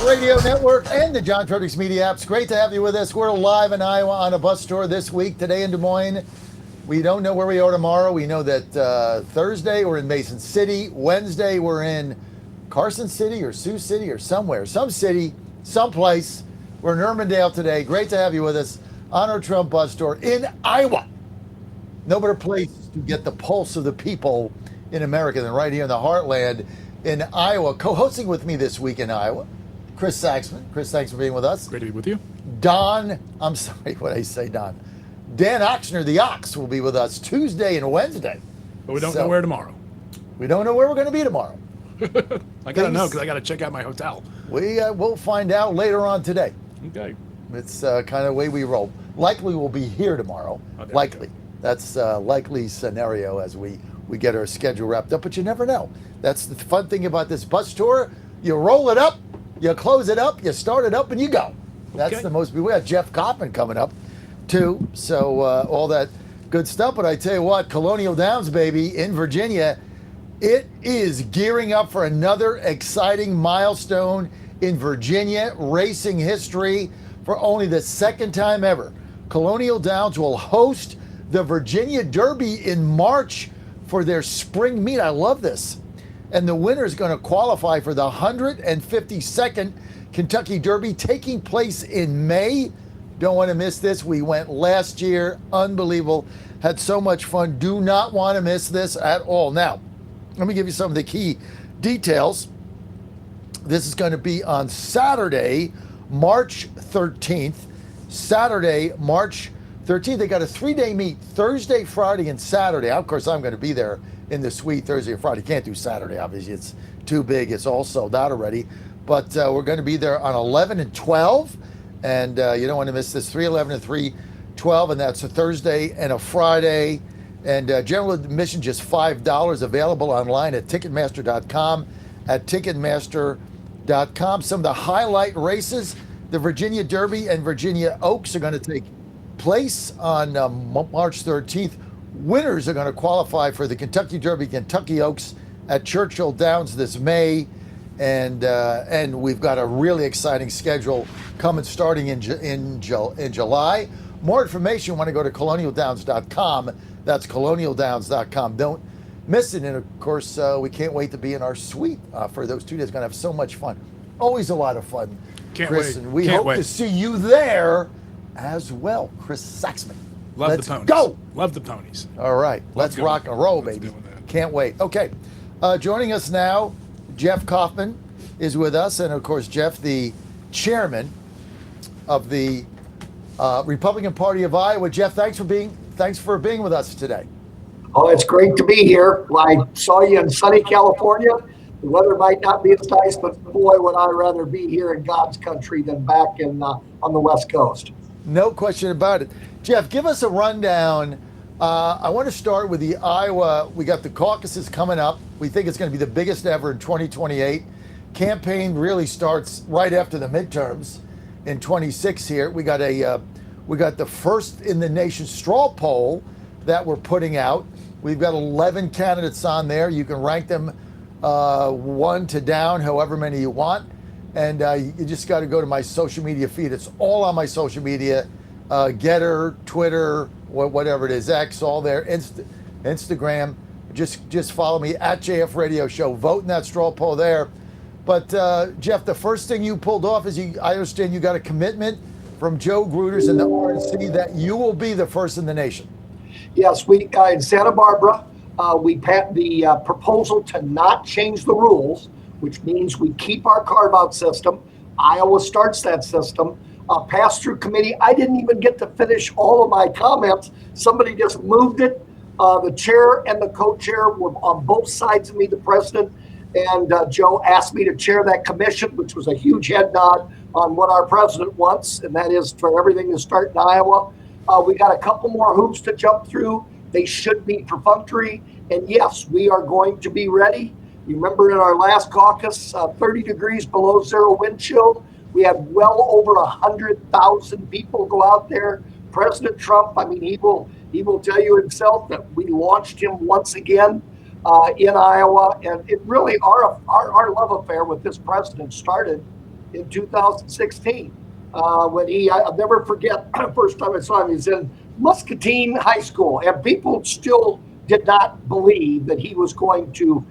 Radio Network and the John Fredericks Media apps. Great to have you with us. We're live in Iowa on a bus tour this week. Today in Des Moines. We don't know where we are tomorrow. We know that Thursday we're in Mason City. Wednesday we're in Carson City or Sioux City or somewhere. Some city, someplace. We're in Irmondale today. Great to have you with us on our Trump bus tour in Iowa. No better place to get the pulse of the people in America than right here in the heartland in Iowa. Co-hosting with me this week in Iowa, Chris Saxman. Chris, thanks for being with us. Great to be with you. Dan Oxner, the Ox, will be with us Tuesday and Wednesday. But we don't know where tomorrow. We don't know where we're going to be tomorrow. I got to know because I got to check out my hotel. We'll find out later on today. Okay. It's kind of the way we roll. Likely we'll be here tomorrow. Okay, likely. That's a likely scenario as we get our schedule wrapped up, but you never know. That's the fun thing about this bus tour. You roll it up, you close it up, you start it up, and you go. That's the most. We got Jeff Kauffman coming up, too. So all that good stuff. But I tell you what, Colonial Downs, baby, in Virginia, it is gearing up for another exciting milestone in Virginia racing history for only the second time ever. Colonial Downs will host the Virginia Derby in March for their spring meet. I love this. And the winner is going to qualify for the 152nd Kentucky Derby taking place in May. Don't want to miss this. We went last year. Unbelievable. Had so much fun. Do not want to miss this at all. Now, let me give you some of the key details. This is going to be on Saturday, March 13th. Saturday, March 13th. They got a 3-day meet, Thursday, Friday, and Saturday. Of course, I'm going to be there in the suite Thursday and Friday. Can't do Saturday, obviously. It's too big. It's all sold out already. But we're going to be there on 11 and 12. And you don't want to miss this, 3/11 and 3/12. And that's a Thursday and a Friday. And general admission, just $5, available online at Ticketmaster.com. At Ticketmaster.com. Some of the highlight races, the Virginia Derby and Virginia Oaks are going to take place on March 13th. Winners are going to qualify for the Kentucky Derby, Kentucky Oaks at Churchill Downs this May. And we've got a really exciting schedule coming starting in July. More information, you want to go to colonialdowns.com. That's colonialdowns.com. Don't miss it. And of course, we can't wait to be in our suite for those 2 days. Going to have so much fun. Always a lot of fun, Chris. And we hope to see you there as well, Chris Saxman. Let's the ponies. Go. Love the ponies. All right. Let's rock and roll, baby. Can't wait. Okay. Joining us now, Jeff Kauffman is with us. And of course, Jeff, the chairman of the Republican Party of Iowa. Jeff, thanks for being with us today. Oh, it's great to be here. I saw you in sunny California. The weather might not be as nice, but boy, would I rather be here in God's country than back in on the West Coast. No question about it. Jeff, give us a rundown. I want to start with the Iowa. We got the caucuses coming up. We think it's going to be the biggest ever in 2028. Campaign really starts right after the midterms in 26 here. We got the first in the nation straw poll that we're putting out. We've got 11 candidates on there. You can rank them 1 to down, however many you want. And you just got to go to my social media feed. It's all on my social media, Getter, Twitter, whatever it is, X, all there, Instagram. Just follow me at JF Radio Show. Vote in that straw poll there. But Jeff, the first thing you pulled off is I understand you got a commitment from Joe Gruters and the RNC that you will be the first in the nation. Yes, we in Santa Barbara, we passed the proposal to not change the rules, which means we keep our carve-out system. Iowa starts that system. Pass-through committee, I didn't even get to finish all of my comments. Somebody just moved it. The chair and the co-chair were on both sides of me, the president, and Joe asked me to chair that commission, which was a huge head nod on what our president wants, and that is for everything to start in Iowa. We got a couple more hoops to jump through. They should be perfunctory. And yes, we are going to be ready. You remember in our last caucus, 30 degrees below zero wind chill. We had well over 100,000 people go out there. President Trump, I mean, he will tell you himself that we launched him once again in Iowa. And it really, our love affair with this president started in 2016 when I'll never forget the first time I saw him. He's in Muscatine High School, and people still did not believe that he was going to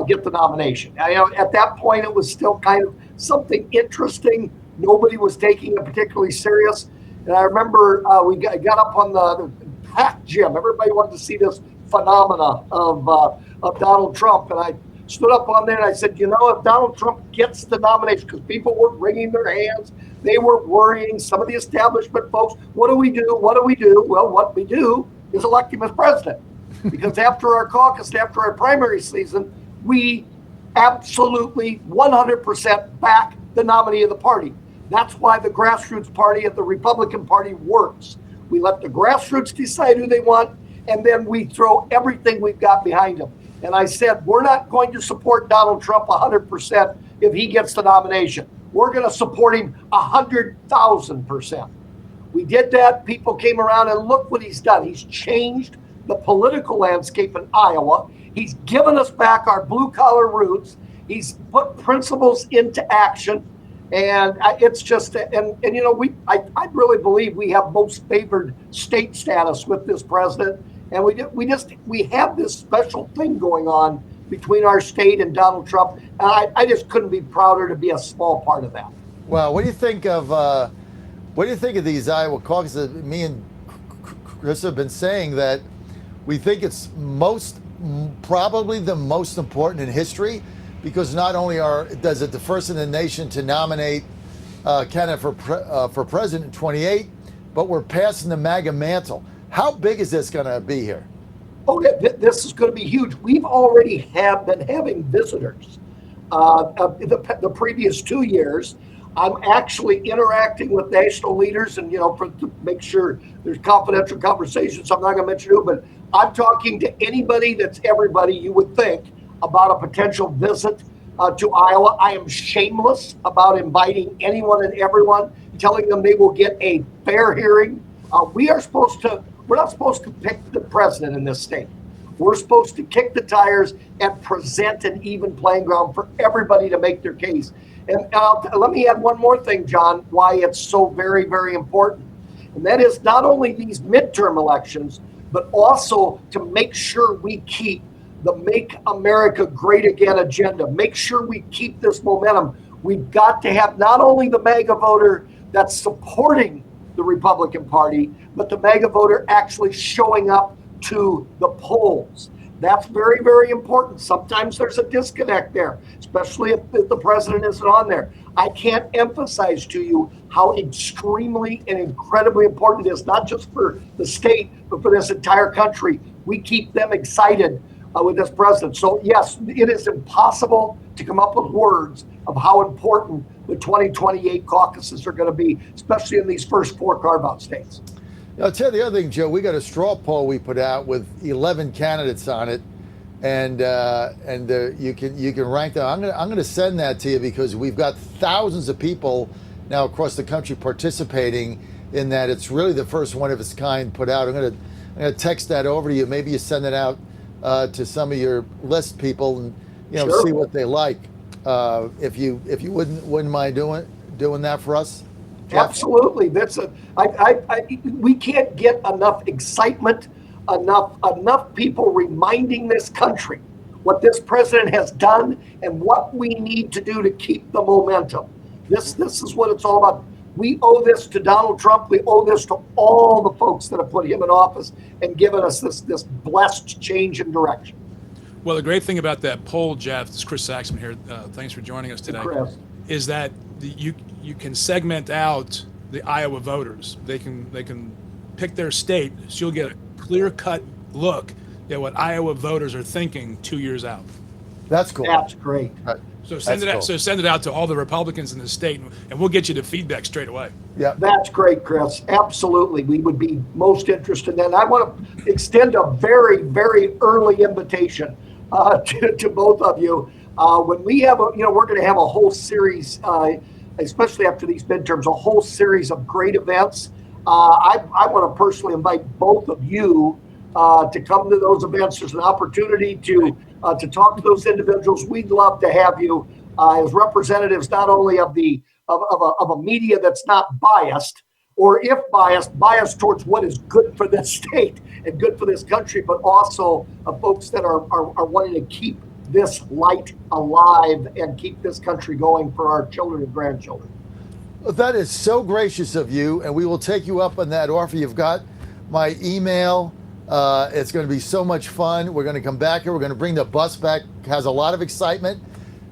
get the nomination. At that point, it was still kind of something interesting. Nobody was taking it particularly serious. And I remember we got up on the packed gym. Everybody wanted to see this phenomena of Donald Trump. And I stood up on there and I said, if Donald Trump gets the nomination, because people were wringing their hands, they were worrying, some of the establishment folks, what do we do? What do we do? Well, what we do is elect him as president. Because after our caucus, after our primary season, we absolutely 100% back the nominee of the party. That's why the grassroots party of the Republican Party works. We let the grassroots decide who they want, and then we throw everything we've got behind them. And I said, we're not going to support Donald Trump 100% if he gets the nomination. We're going to support him 100,000%. We did that. People came around, and look what he's done. He's changed the political landscape in Iowa. He's given us back our blue-collar roots. He's put principles into action. And it's just, I really believe we have most favored state status with this president. And we have this special thing going on between our state and Donald Trump. And I just couldn't be prouder to be a small part of that. Well, what do you think of these Iowa caucuses? Me and Chris have been saying that we think it's probably the most important in history, because not only does it the first in the nation to nominate a candidate for president in 28, but we're passing the MAGA mantle. How big is this going to be here? Oh, yeah, this is going to be huge. We've already been having visitors the previous 2 years. I'm actually interacting with national leaders, and to make sure there's confidential conversations. I'm not going to mention who, but I'm talking to anybody that's everybody you would think about a potential visit to Iowa. I am shameless about inviting anyone and everyone, telling them they will get a fair hearing. We're not supposed to pick the president in this state. We're supposed to kick the tires and present an even playing ground for everybody to make their case. And let me add one more thing, John, why it's so very, very important. And that is not only these midterm elections, but also to make sure we keep the Make America Great Again agenda. Make sure we keep this momentum. We've got to have not only the MAGA voter that's supporting the Republican Party, but the MAGA voter actually showing up to the polls. That's very, very important. Sometimes there's a disconnect there, especially if the president isn't on there. I can't emphasize to you how extremely and incredibly important it is, not just for the state, but for this entire country. We keep them excited with this president. So yes, it is impossible to come up with words of how important the 2028 caucuses are going to be, especially in these first 4 carve-out states. I'll tell you the other thing, Joe. We got a straw poll we put out with 11 candidates on it, and you can rank them. I'm going to send that to you, because we've got thousands of people now across the country participating in that. It's really the first one of its kind put out. I'm going to text that over to you. Maybe you send it out to some of your list people, and Sure. See what they like. If you wouldn't mind doing that for us. Jeff? Absolutely. We can't get enough excitement, enough people reminding this country what this president has done and what we need to do to keep the momentum. This is what it's all about. We owe this to Donald Trump. We owe this to all the folks that have put him in office and given us this blessed change in direction. Well, the great thing about that poll, Jeff, this is Chris Saxman here. Thanks for joining us today. Chris. Is that you can segment out the Iowa voters. They can pick their state, so you'll get a clear-cut look at what Iowa voters are thinking 2 years out. That's cool. That's great. So send it out. So send it out to all the Republicans in the state, and we'll get you the feedback straight away. Yeah, That's great, Chris. Absolutely. We would be most interested in that. I want to extend a very, very early invitation to both of you. When we have, we're going to have a whole series, especially after these midterms, a whole series of great events. I want to personally invite both of you to come to those events. There's an opportunity to talk to those individuals. We'd love to have you as representatives not only of a media that's not biased, or if biased towards what is good for this state and good for this country, but also folks that are wanting to keep this light alive and keep this country going for our children and grandchildren. Well, that is so gracious of you, and we will take you up on that offer. You've got my email. It's going to be so much fun. We're going to come back here. We're going to bring the bus back. Has a lot of excitement,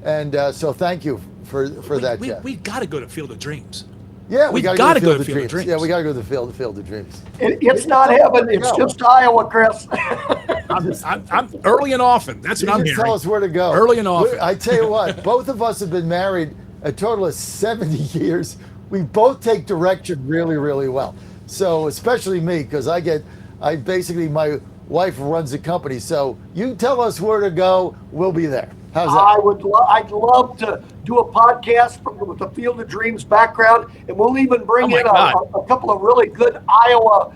and so thank you for that, Jeff. We got to go to Field of Dreams. Yeah, we got to go to the Field of Dreams. Yeah, we got to go to the Field of Dreams. It's not heaven. It's just Iowa, Chris. I'm early and often. That's what I'm hearing. Tell us where to go. Early and often. I tell you what, both of us have been married a total of 70 years. We both take direction really, really well. So especially me, because my wife runs the company. So you tell us where to go, we'll be there. How's that? I'd love to do a podcast with the Field of Dreams background, and we'll even bring in a couple of really good Iowa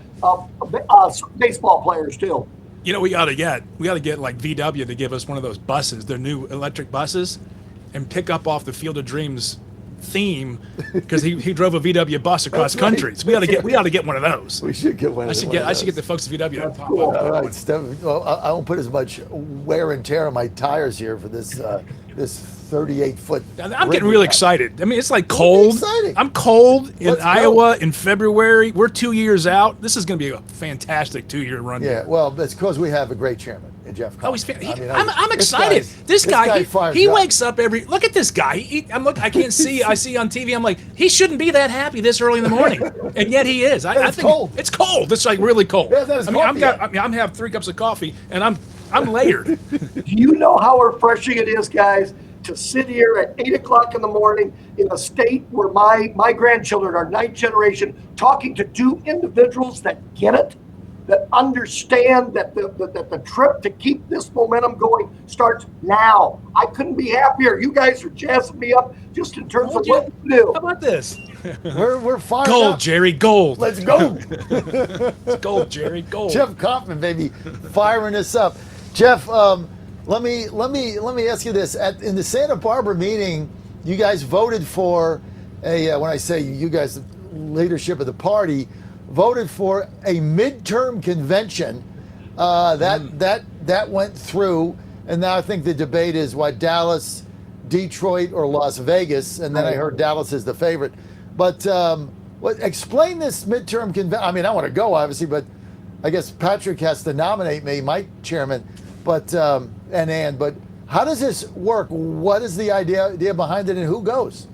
baseball players too. You know, we got to get like VW to give us one of those buses, their new electric buses, and pick up off the Field of Dreams theme, because he drove a VW bus across country. So we ought to get one of those. We should get one. I should get the folks at VW. That's cool. All right, Steph. Well, I won't put as much wear and tear on my tires here for this 38-foot. I'm getting really excited. I mean, it's like cold. I'm cold in Iowa in February. We're 2 years out. This is going to be a fantastic 2-year run. Yeah, well, that's because we have a great chairman, Jeff Kauffman. Oh, he's I'm excited. This guy he wakes up look at this guy. I can't see. I see on TV. I'm like, he shouldn't be that happy this early in the morning, and yet he is. I think cold. It's cold. It's like really cold. Yeah, that's I'm having 3 cups of coffee, and I'm layered. Do you know how refreshing it is, guys, to sit here at 8 o'clock in the morning in a state where my grandchildren are 9th generation, talking to 2 individuals that get it, that understand that the trip to keep this momentum going starts now. I couldn't be happier. You guys are jazzing me up just in terms of what you do. How about this? We're fired gold, up. Jerry, gold. Let's go. It's gold, Jerry, gold. Jeff Kauffman, baby, firing us up. Jeff, let me ask you this: in the Santa Barbara meeting, you guys voted for when I say you guys, the leadership of the party, voted for a midterm convention that went through, and now I think the debate is Dallas, Detroit, or Las Vegas, and then I heard Dallas is the favorite. But explain this midterm convention. I mean, I want to go, obviously, but I guess Patrick has to nominate me, my chairman. But but how does this work? What is the idea behind it, and who goes?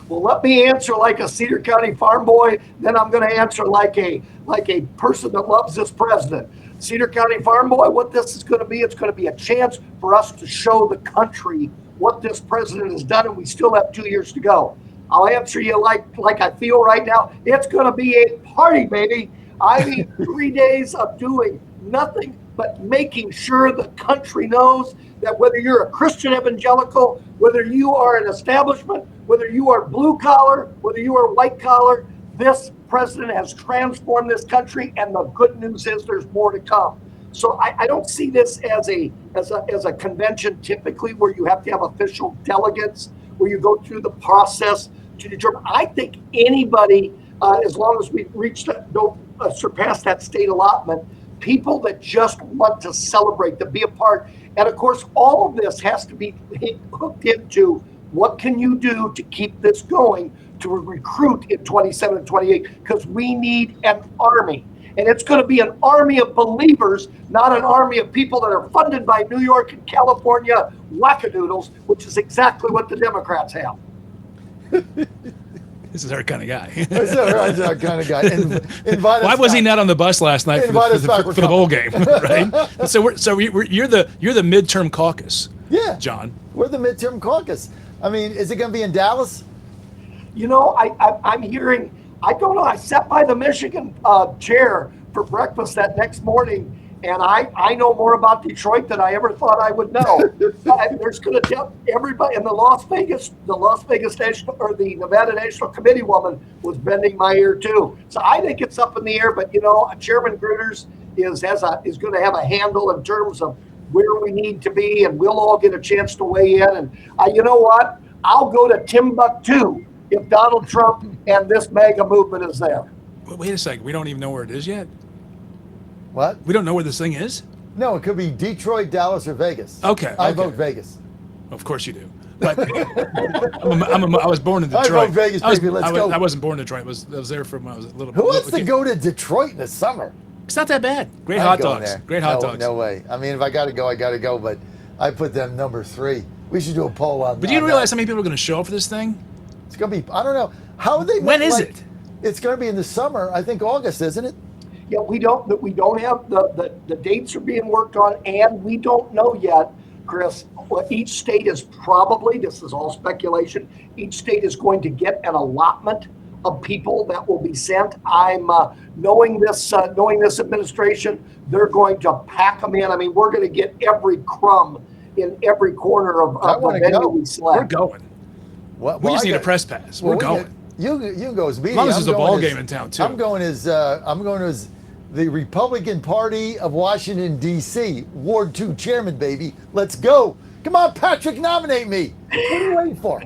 Well, let me answer like a Cedar County farm boy. Then I'm going to answer like a person that loves this president. Cedar County farm boy, what this is going to be, it's going to be a chance for us to show the country what this president has done, and we still have 2 years to go. I'll answer you like I feel right now. It's going to be a party, baby. I mean, 3 days of doing nothing but making sure the country knows that whether you're a Christian evangelical, whether you are an establishment, whether you are blue collar, whether you are white collar, this president has transformed this country, and the good news is there's more to come. So I don't see this as a convention typically where you have to have official delegates, where you go through the process to determine. I think anybody, as long as we don't surpass that state allotment, people that just want to celebrate, to be a part. And of course, all of this has to be hooked into what can you do to keep this going to recruit in 27 and 28, because we need an army. And it's going to be an army of believers, not an army of people that are funded by New York and California wackadoodles, which is exactly what the Democrats have. This is our kind of guy. This is our kind of guy. Why was he not on the bus last night for the bowl game? Right. So you're the midterm caucus. Yeah, John. We're the midterm caucus. I mean, is it going to be in Dallas? You know, I'm hearing. I don't know. I sat by the Michigan chair for breakfast that next morning, and I know more about Detroit than I ever thought I would know. There's going to tell everybody. And the Las Vegas National, or the Nevada National Committee woman was bending my ear too. So I think it's up in the air. But you know, Chairman Gruters is going to have a handle in terms of where we need to be, and we'll all get a chance to weigh in. And you know what? I'll go to Timbuktu if Donald Trump and this MAGA movement is there. Wait a second. We don't even know where it is yet. What? We don't know where this thing is. No, it could be Detroit, Dallas, or Vegas. Okay. I vote Vegas. Of course you do. But I was born in Detroit. I vote Vegas, baby. Let's go. I wasn't born in Detroit. I was there from when I was a little. Who wants to kid. go to Detroit in the summer? It's not that bad. Great I'm hot going dogs. there. Great hot dogs. No way. I mean, if I got to go, I got to go. But I put them number 3. We should do a poll on. But do you realize how many people are going to show up for this thing? It's going to be. I don't know. How are they? When is it? It's going to be in the summer. I think August, isn't it? Yeah, we don't have the dates are being worked on, and we don't know yet, Chris. Each state is probably, this is all speculation, each state is going to get an allotment of people that will be sent. I'm knowing this administration, they're going to pack them in. I mean, we're going to get every crumb in every corner of the venue we select. We're going. We just need a press pass. We're going. You can go as media. As long as there's a ball game in town too. I'm going as the Republican Party of Washington D.C. Ward 2 chairman, baby. Let's go. Come on, Patrick, nominate me. What are you waiting for?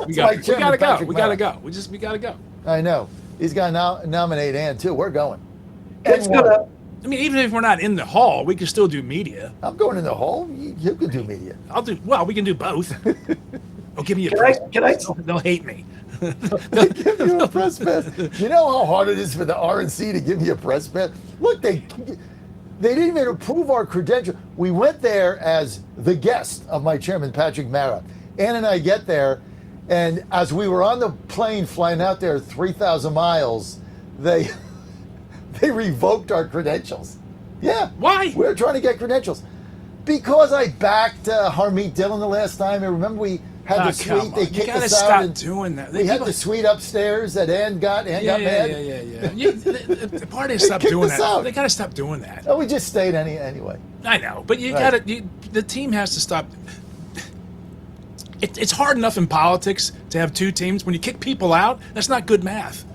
We gotta go. We gotta go. We gotta go. I know. He's got to nominate Ann too. We're going. It's gonna. I mean, even if we're not in the hall, we can still do media. I'm going in the hall. You can do media. We can do both. Oh, give me a press pass. They'll hate me. They give you a press pass. You know how hard it is for the RNC to give me a press pass? Look, they didn't even approve our credential. We went there as the guest of my chairman, Patrick Mara. Ann and I get there, and as we were on the plane flying out there 3,000 miles, they revoked our credentials. Yeah. Why? We were trying to get credentials. Because I backed Harmeet Dillon the last time. And remember we had the suite. They kicked us out. Stop doing that. We had the suite upstairs that Ann got. Ann got mad. Yeah. The party stop doing that. Out. They got to stop doing that. Oh, we just stayed anyway. I know, but the team has to stop. It's hard enough in politics to have 2 teams. When you kick people out, that's not good math.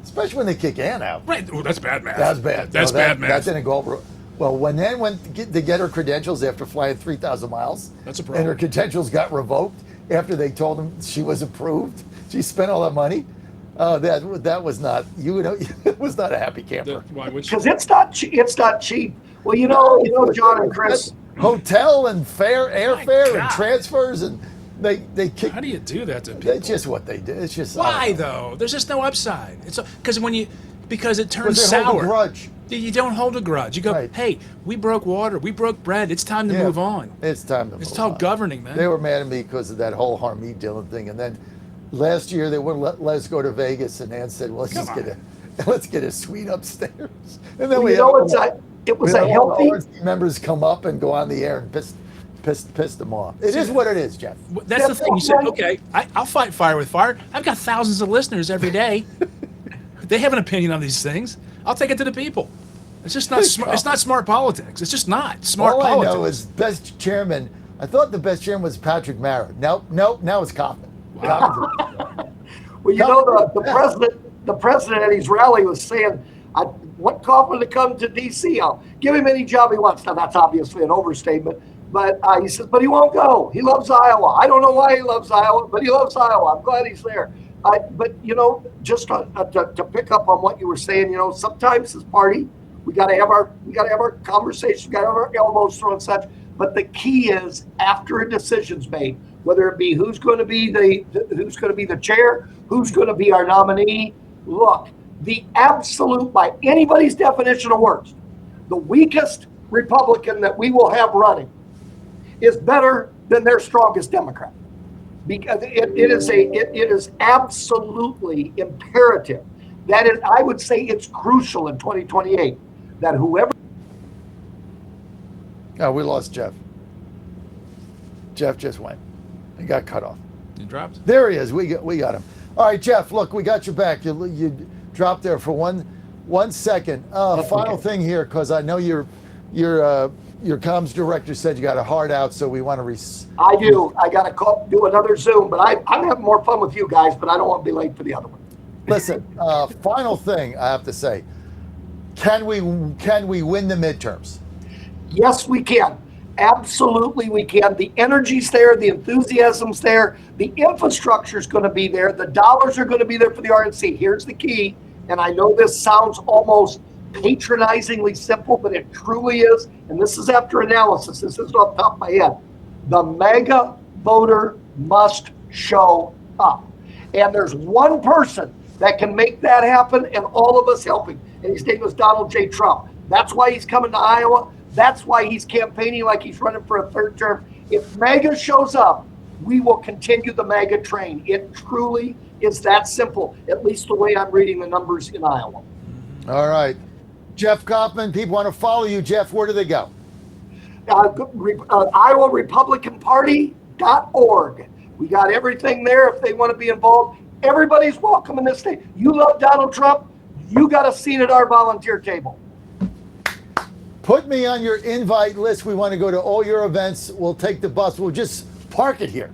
Especially when they kick Ann out. Right. Well, that's bad math. That's bad. Bad math. That didn't go over. Well, when Ann went to get her credentials after flying 3,000 miles, that's a problem. And her credentials got revoked after they told them she was approved. She spent all that money. That was not it was not a happy camper. Why? Because it's not cheap. Well, you know, John and Chris. Hotel and airfare and transfers and they kick. How do you do that to people? It's just what they do. It's just why though. There's just no upside. It's because it turns sour. Hold a grudge. You don't hold a grudge. You go, right. Hey, we broke water, we broke bread. It's time to move on. It's time to move on. It's called governing, man. They were mad at me because of that whole Harmeet Dillon thing, and then last year they wouldn't let us go to Vegas, and Ann said, "Well, let's get a suite upstairs." And then it was a healthy. Members come up and go on the air and piss them off. It is what it is, Jeff. That's the thing. You said, okay, I'll fight fire with fire. I've got thousands of listeners every day. They have an opinion on these things. I'll take it to the people. It's just not smart. It's not smart politics. It's just not smart politics. All I know is best chairman. I thought the best chairman was Patrick Mara. No, now it's Kauffman. Wow. Well, you know, the president at his rally was saying, I want Kauffman to come to D.C. I'll give him any job he wants. Now, that's obviously an overstatement. But he says, but he won't go. He loves Iowa. I don't know why he loves Iowa, but he loves Iowa. I'm glad he's there. But, you know, just to pick up on what you were saying, you know, sometimes this party, we got to have our conversations, we got to have our elbows thrown and such. But the key is after a decision's made, whether it be who's going to be the chair, who's going to be our nominee. Look, the absolute, by anybody's definition of worst, the weakest Republican that we will have running is better than their strongest Democrat, because it is absolutely imperative. That is, I would say, it's crucial in 2028 that whoever. Oh, we lost Jeff. Jeff just went. He got cut off. He dropped. There he is. We got him. All right, Jeff. Look, we got you back. You dropped there for one second. Final thing here, because I know your comms director said you got a heart out, so we want to. I do. I got to do another Zoom, but I'm having more fun with you guys, but I don't want to be late for the other one. Listen, final thing I have to say. Can we win the midterms? Yes, we can. Absolutely, we can. The energy's there, the enthusiasm's there, the infrastructure's going to be there, the dollars are going to be there for the RNC. Here's the key, and I know this sounds almost patronizingly simple, but it truly is. And this is after analysis. This is off the top of my head. The MAGA voter must show up. And there's one person that can make that happen, and all of us helping. And his name was Donald J. Trump. That's why he's coming to Iowa. That's why he's campaigning like he's running for a third term. If MAGA shows up, we will continue the MAGA train. It truly is that simple, at least the way I'm reading the numbers in Iowa. All right. Jeff Kauffman, people want to follow you. Jeff, where do they go? IowaRepublicanParty.org. We got everything there if they want to be involved. Everybody's welcome in this state. You love Donald Trump, you got a seat at our volunteer table. Put me on your invite list. We want to go to all your events. We'll take the bus. We'll just park it here.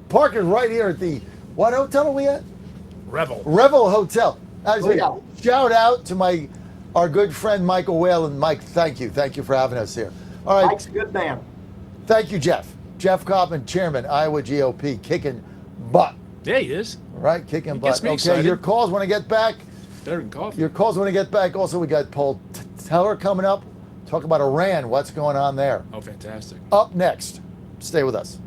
Park it right here at the, what hotel are we at? Revel Hotel. Shout out to our good friend Michael Whalen. Mike, thank you. Thank you for having us here. All right. Mike's a good man. Thank you, Jeff. Jeff Kauffman, Chairman, Iowa GOP, kicking butt. Yeah, he is. Right, kicking butt. Gets me Okay, excited. your calls when I get back. Better than coffee. Your calls when I get back. Also, we got Paul Teller coming up. Talk about Iran. What's going on there? Oh, fantastic. Up next. Stay with us.